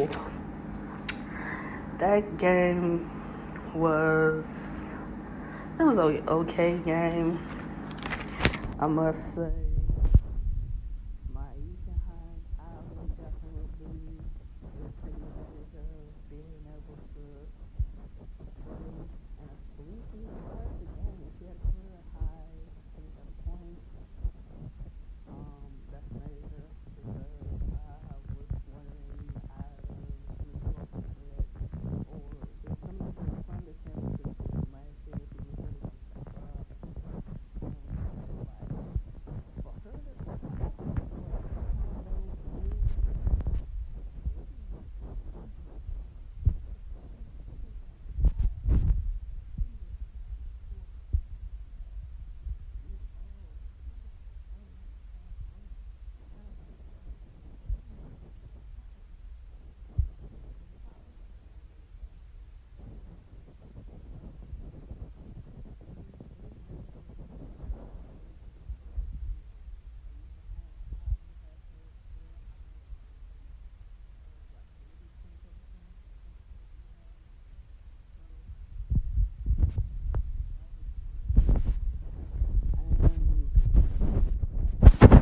Bubble. That game was an okay game, I must say.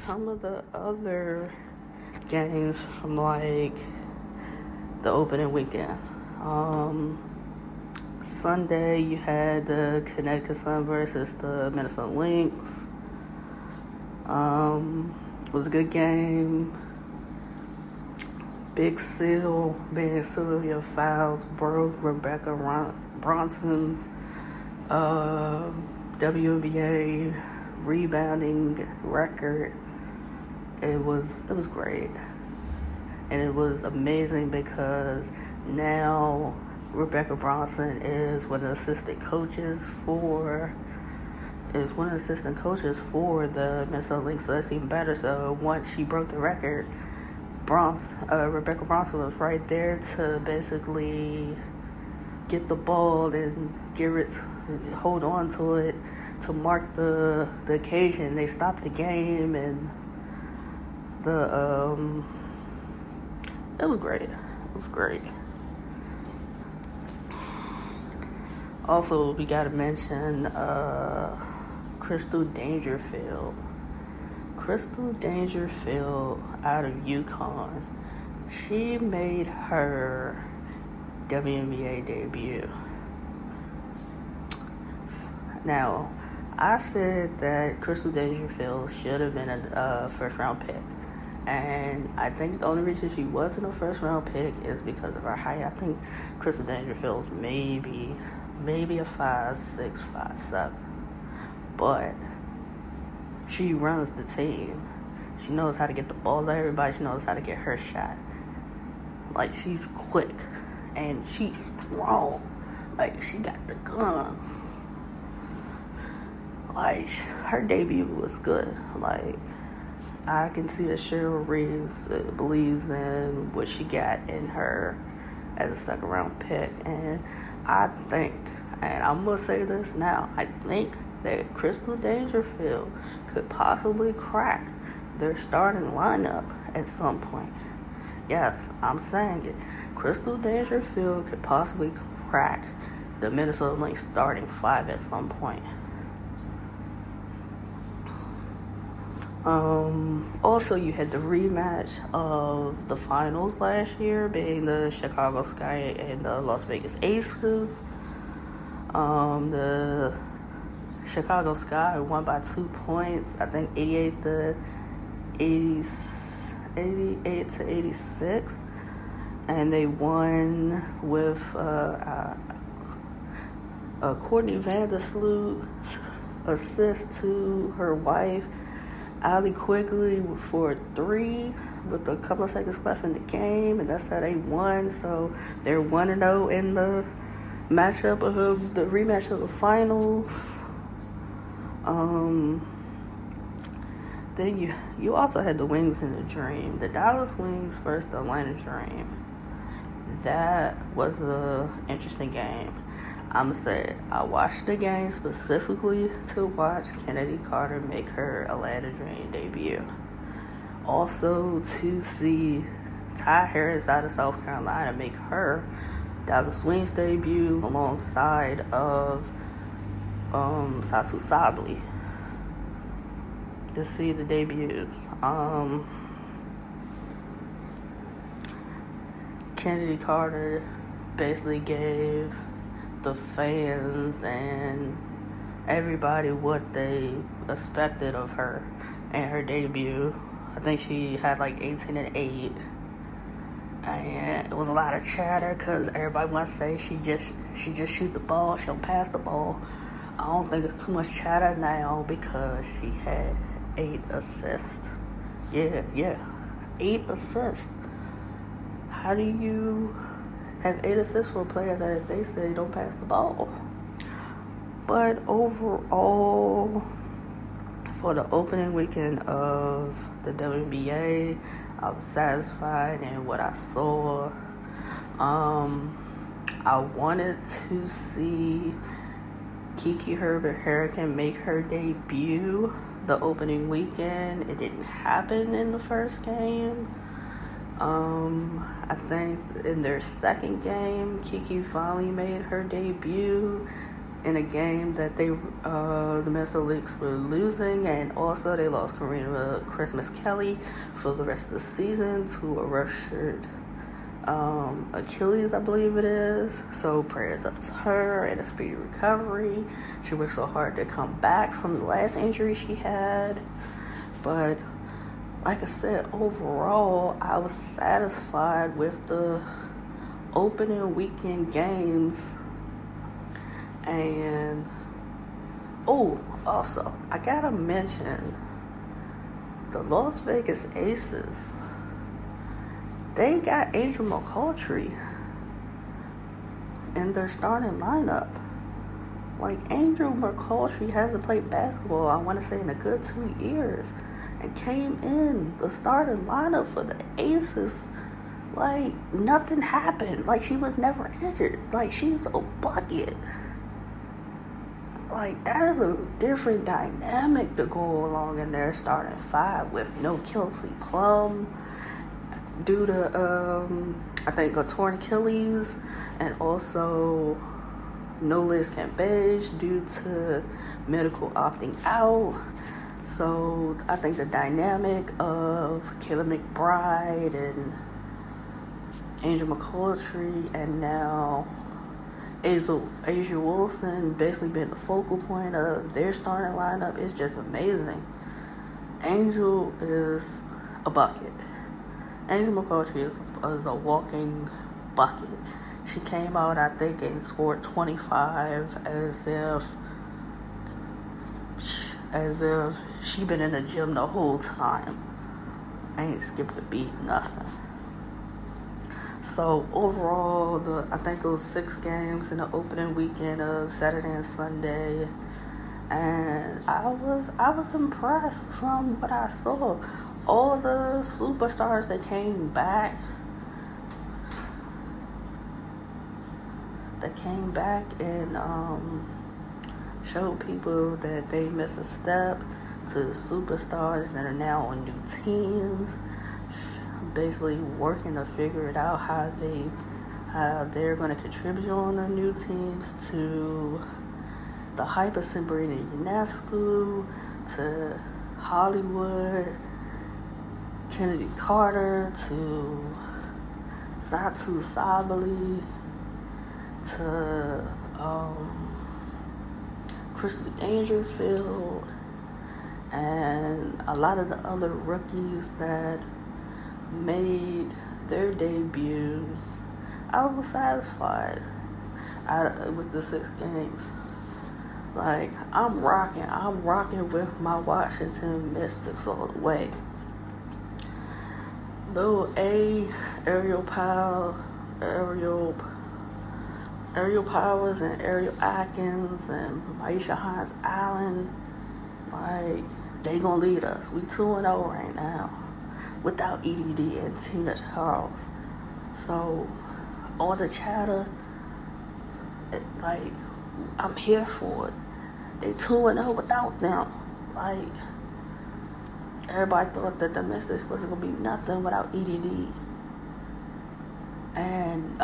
Some of the other games from like the opening weekend. Sunday you had the Connecticut Sun versus the Minnesota Lynx. It was a good game. Big Seal, being Sylvia Fowles broke Rebecca Bronson's WNBA rebounding record. It was great, and it was amazing because now Rebecca Bronson is one of the assistant coaches for the Minnesota Lynx, so that's even better. So once she broke the record, Rebecca Bronson was right there to basically get the ball and hold on to it to mark the occasion. They stopped the game, and it was great. Also, we gotta mention Crystal Dangerfield. Out of UConn. She made her WNBA debut. Now, I said that Crystal Dangerfield should have been a first-round pick. And I think the only reason she wasn't a first-round pick is because of her height. I think Crystal Dangerfield's maybe a 5'6", 5'7". But she runs the team. She knows how to get the ball to everybody. She knows how to get her shot. Like, she's quick. And she's strong. Like, she got the guns. Like, her debut was good. Like, I can see that Cheryl Reeves believes in what she got in her as a second-round pick. And I think, and I'm going to say this now, I think that Crystal Dangerfield could possibly crack their starting lineup at some point. Yes, I'm saying it. Crystal Dangerfield could possibly crack the Minnesota Lynx starting five at some point. Also, you had the rematch of the finals last year, being the Chicago Sky and the Las Vegas Aces. The Chicago Sky won by 2 points, I think 88 to 86, and they won with Courtney Vandersloot assist to her wife Allie Quigley for 3 with a couple of seconds left in the game, and that's how they won. So they're 1-0 in the matchup of the rematch of the finals. Then you also had the Wings in the Dream, the Dallas Wings versus the Atlanta Dream. That was a interesting game. I'm say I watched the game specifically to watch Kennedy Carter make her Atlanta Dream debut. Also to see Ty Harris out of South Carolina make her Dallas Wings debut alongside of Satu Sabli to see the debuts. Kennedy Carter basically gave the fans and everybody what they expected of her in her debut. I think she had like 18 and 8. And it was a lot of chatter because everybody wants to say she just shoot the ball, she'll pass the ball. I don't think it's too much chatter now because she had 8 assists. Yeah, 8 assists. How do you have 8 assists for a player that they say don't pass the ball? But overall, for the opening weekend of the WNBA, I was satisfied in what I saw. I wanted to see Kiki Herbert-Hurricane make her debut the opening weekend. It didn't happen in the first game. I think in their second game, Kiki finally made her debut in a game that the Minnesota Lynx were losing, and also they lost Karina Christmas Kelly for the rest of the season to a ruptured Achilles, I believe it is. So prayers up to her and a speedy recovery. She worked so hard to come back from the last injury she had. But like I said, overall, I was satisfied with the opening weekend games. And also, I gotta mention the Las Vegas Aces. They got Angel McCoughtry in their starting lineup. Like, Angel McCoughtry hasn't played basketball, I want to say, in a good 2 years, and came in the starting lineup for the Aces. Like, nothing happened. Like, she was never injured. Like, she's a bucket. Like, that is a different dynamic to go along in their starting 5 with no Kelsey Plum due to, I think, a torn Achilles, and also no Liz Cambage due to medical opting out. So I think the dynamic of Kayla McBride and Angel McCoughtry and now Asia Wilson basically being the focal point of their starting lineup is just amazing. Angel is a bucket. Angel McCoughtry is a walking bucket. She came out, I think, and scored 25 as if she been in the gym the whole time. Ain't skipped a beat, nothing. So overall, I think it was 6 games in the opening weekend of Saturday and Sunday, and I was impressed from what I saw. All the superstars that came back and showed people that they missed a step, to the superstars that are now on new teams, basically working to figure it out how they're going to contribute on their new teams, to the hype of Sabrina Ionesco, to Hollywood, Kennedy Carter, to Satu Sabali, to Crystal Dangerfield, and a lot of the other rookies that made their debuts. I was satisfied with the 6 games. Like, I'm rocking with my Washington Mystics all the way. Though Aerial Powers and Ariel Atkins and Maisha Hines Allen, like, they gonna lead us. We 2-0 right now without EDD and Tina Charles. So all the chatter, like, I'm here for it. They 2-0 without them. Like, everybody thought that the Mystics wasn't gonna be nothing without EDD. and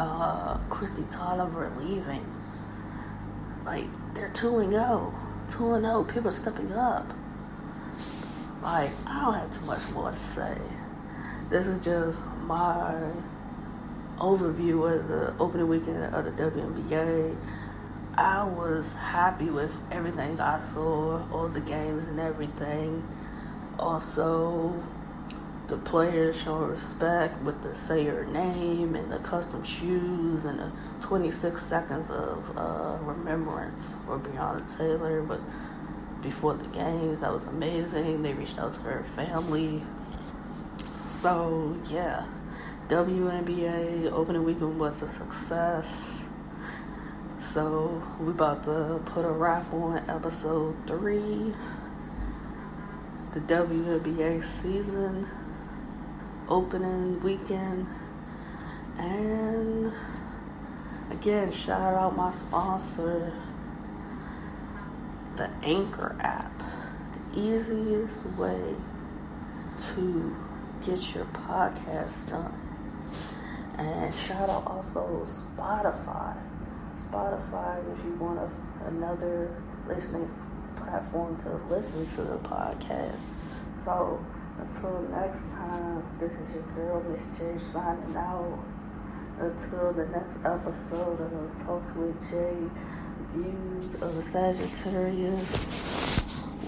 Christy Tolliver leaving. Like, they're 2-0. 2-0. People are stepping up. Like, I don't have too much more to say. This is just my overview of the opening weekend of the WNBA. I was happy with everything I saw, all the games and everything. Also, the players showing respect with the say your name and the custom shoes and the 26 seconds of remembrance for Breanna Taylor. But before the games, that was amazing. They reached out to her family. So yeah, WNBA Opening Weekend was a success. So we about to put a wrap on episode 3. The WNBA season opening weekend. And again, shout out my sponsor, the Anchor app. The easiest way to get your podcast done. And shout out also Spotify, if you want another listening platform to listen to the podcast. So until next time, this is your girl Miss J signing out. Until the next episode of Talks with J, Views of a Sagittarius,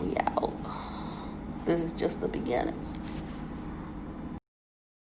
we out. This is just the beginning.